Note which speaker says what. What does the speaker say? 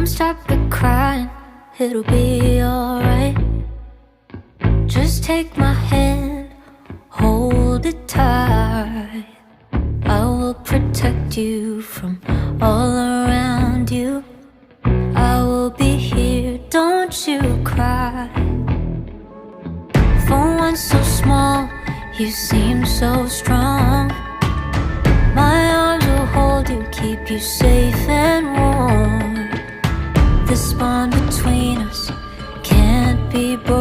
Speaker 1: Don't stop the crying, it'll be alright. Just take my hand, hold it tight. I will protect you from all around you. I will be here, don't you cry. For one so small, you seem so strong. My arms will hold you, keep you safe and warm. This bond between us can't be broken.